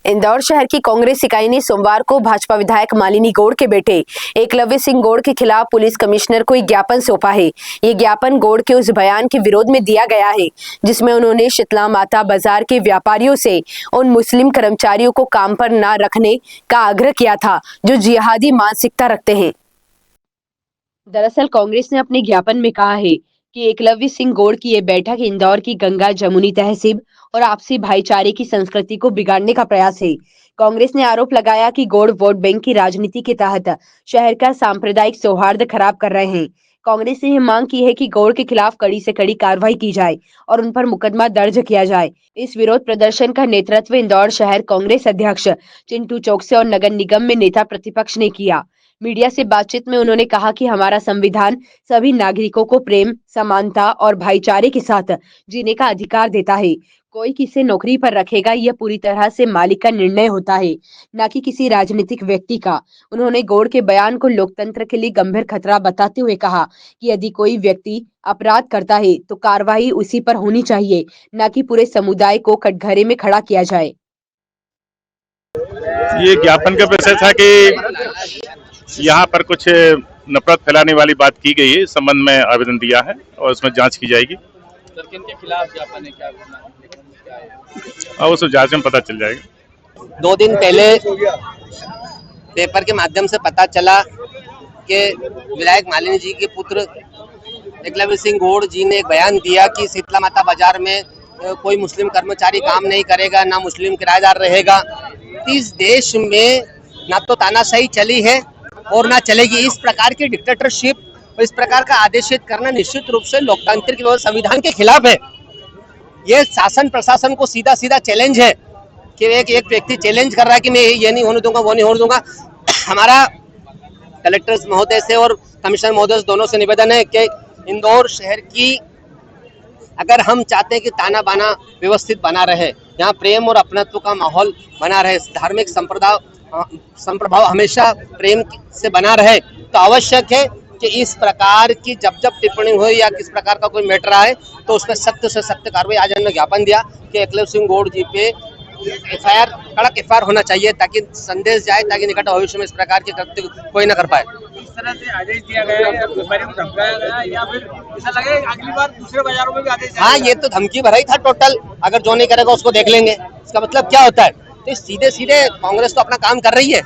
इंदौर शहर की कांग्रेस इकाई ने सोमवार को भाजपा विधायक मालिनी गौड़ के बेटे एकलव्य सिंह गौड़ के खिलाफ पुलिस कमिश्नर को एक ज्ञापन सौंपा है। ये ज्ञापन गौड़ के उस बयान के विरोध में दिया गया है जिसमें उन्होंने शीतला माता बाजार के व्यापारियों से उन मुस्लिम कर्मचारियों को काम पर न रखने का आग्रह किया था जो जिहादी मानसिकता रखते हैं। दरअसल कांग्रेस ने अपने ज्ञापन में कहा है कि एकलव्य सिंह गौड़ की ये बैठक इंदौर की गंगा जमुनी तहसीब और आपसी भाईचारे की संस्कृति को बिगाड़ने का प्रयास है। कांग्रेस ने आरोप लगाया कि गौड़ वोट बैंक की राजनीति के तहत शहर का सांप्रदायिक सौहार्द खराब कर रहे हैं। कांग्रेस ने यह मांग की है कि गौड़ के खिलाफ कड़ी से कड़ी कार्रवाई की जाए और उन पर मुकदमा दर्ज किया जाए। इस विरोध प्रदर्शन का नेतृत्व इंदौर शहर कांग्रेस अध्यक्ष चिंटू चौकसे और नगर निगम में नेता प्रतिपक्ष ने किया। मीडिया से बातचीत में उन्होंने कहा कि हमारा संविधान सभी नागरिकों को प्रेम, समानता और भाईचारे के साथ जीने का अधिकार देता है। कोई किसे नौकरी पर रखेगा यह पूरी तरह से मालिक का निर्णय होता है, न कि किसी राजनीतिक व्यक्ति का। उन्होंने गौड़ के बयान को लोकतंत्र के लिए गंभीर खतरा बताते हुए कहा कि यदि कोई व्यक्ति अपराध करता है तो कार्रवाई उसी पर होनी चाहिए, न कि पूरे समुदाय को कटघरे में खड़ा किया जाए। ये ज्ञापन का विषय था कि यहाँ पर कुछ नफरत फैलाने वाली बात की गई है। इस संबंध में आवेदन दिया है और उसमें जांच की जाएगी। सर, किनके खिलाफ ज्ञापन है, क्या करना है? और उस जांच में पता चल जाएगा। 2 दिन पहले पेपर के माध्यम से पता चला कि विधायक मालिनी जी के पुत्र एकलव्य सिंह गौड़ जी ने एक बयान दिया कि शीतला माता बाजार में कोई मुस्लिम कर्मचारी काम नहीं करेगा, ना मुस्लिम किराएदार रहेगा। इस देश में ना तो तानाशाही चली है और ना चलेगी। इस प्रकार की डिक्टेटरशिप और इस प्रकार का आदेशित करना निश्चित रूप से लोकतांत्रिक और संविधान के खिलाफ है। ये शासन प्रशासन को सीधा सीधा चैलेंज है कि एक व्यक्ति चैलेंज कर रहा है कि मैं ये नहीं होने दूंगा, वो नहीं होने दूंगा। हमारा कलेक्टर महोदय से और कमिश्नर महोदय से दोनों से निवेदन है कि इंदौर शहर की अगर हम चाहते हैं कि ताना बाना व्यवस्थित बना रहे, यहाँ प्रेम और अपनत्व का माहौल बना रहे, धार्मिक संप्रभाव हमेशा प्रेम से बना रहे, तो आवश्यक है कि इस प्रकार की जब टिप्पणी हो या किस प्रकार का कोई मैटर आए तो उसमें सख्त से सख्त कार्रवाई। आज हमने ज्ञापन दिया कि एकलव्य सिंह गौड़ जी पे एफआईआर, कड़क एफआईआर होना चाहिए ताकि संदेश जाए, ताकि निकट भविष्य में इस प्रकार के कृत्य कोई न कर पाए। इस तरह से आदेश दिया गया है, व्यापारियों को धमकाया गया या फिर ऐसा लगे अगली बार दूसरे बाजारों में भी आदेश? हाँ, ये तो धमकी भरा ही था टोटल। अगर जो नहीं करेगा उसको देख लेंगे, इसका मतलब क्या होता है? तो सीधे सीधे कांग्रेस तो अपना काम कर रही है,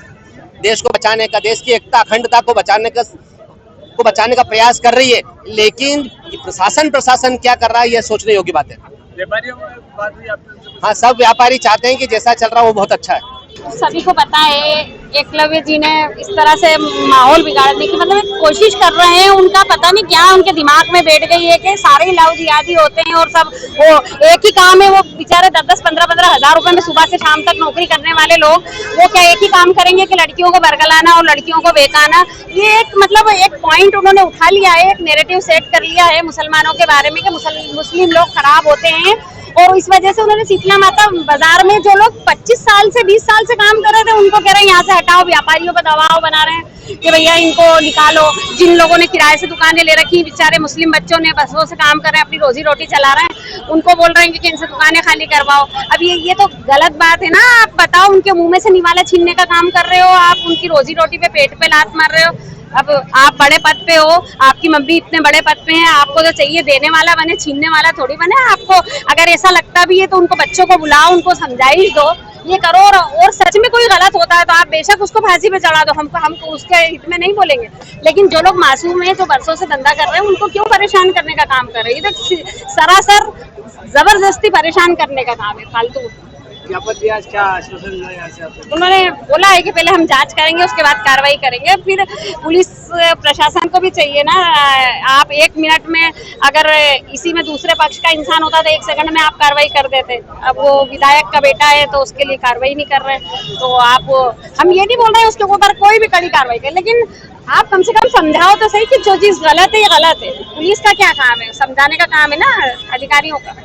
देश को बचाने का, देश की एकता अखंडता को बचाने का प्रयास कर रही है, लेकिन प्रशासन क्या कर रहा है यह सोचने योग्य बात है। व्यापारियों में बात हुई आपसे? हाँ, सब व्यापारी चाहते हैं कि जैसा चल रहा है वो बहुत अच्छा है। सभी को पता है एकलव्य जी ने इस तरह से माहौल बिगाड़ने की कोशिश कर रहे हैं। उनका पता नहीं क्या उनके दिमाग में बैठ गई है कि सारे लाऊ जिहादी होते हैं और सब वो एक ही काम है। वो बेचारे 10-10, 15-15 हजार रुपए में सुबह से शाम तक नौकरी करने वाले लोग, वो क्या एक ही काम करेंगे कि लड़कियों को बरगलाना और लड़कियों को बेकाना? ये एक पॉइंट उन्होंने उठा लिया है, एक नैरेटिव सेट कर लिया है मुसलमानों के बारे में कि मुस्लिम लोग खराब होते हैं। और इस वजह से उन्होंने शीतला माता बाजार में जो लोग 25 साल से 20 साल से काम कर रहे थे उनको कह रहे हैं यहाँ से हटाओ। व्यापारियों पर दबाव बना रहे हैं कि भैया इनको निकालो। जिन लोगों ने किराए से दुकानें ले रखी, बेचारे मुस्लिम बच्चों ने बसों से काम कर रहे हैं, अपनी रोजी रोटी चला रहे हैं, उनको बोल रहे हैं कि इनसे दुकानें खाली करवाओ। अब ये तो गलत बात है ना। आप बताओ, उनके मुंह में से निवाला छीनने का काम कर रहे हो आप, उनकी रोजी रोटी पे पेट पे लात मार रहे हो। अब आप बड़े पद पे हो, आपकी मम्मी इतने बड़े पद पे हैं, आपको तो चाहिए देने वाला बने, छीनने वाला थोड़ी बने। आपको अगर ऐसा लगता भी है तो उनको बच्चों को बुलाओ, उनको समझाइश दो, ये करो। और सच में कोई गलत होता है तो आप बेशक उसको फांसी पे चढ़ा दो, हम उसके हित में नहीं बोलेंगे। लेकिन जो लोग मासूम हैं, जो बरसों से धंधा कर रहे हैं, उनको क्यों परेशान करने का काम कर रहे हैं? ये तो सरासर जबरदस्ती परेशान करने का काम है, फालतू। क्या आश्वासन मिला यहाँ से आपको? उन्होंने बोला है कि पहले हम जांच करेंगे, उसके बाद कार्रवाई करेंगे। फिर पुलिस प्रशासन को भी चाहिए ना। आप 1 मिनट में अगर इसी में दूसरे पक्ष का इंसान होता तो 1 सेकंड में आप कार्रवाई कर देते। अब वो विधायक का बेटा है तो उसके लिए कार्रवाई नहीं कर रहे। तो हम ये नहीं बोल रहे हैं उसके ऊपर कोई भी कड़ी कार्रवाई करे, लेकिन आप कम से कम समझाओ तो सही कि जो चीज गलत है ये गलत है। पुलिस का क्या काम है? समझाने का काम है ना अधिकारियों का।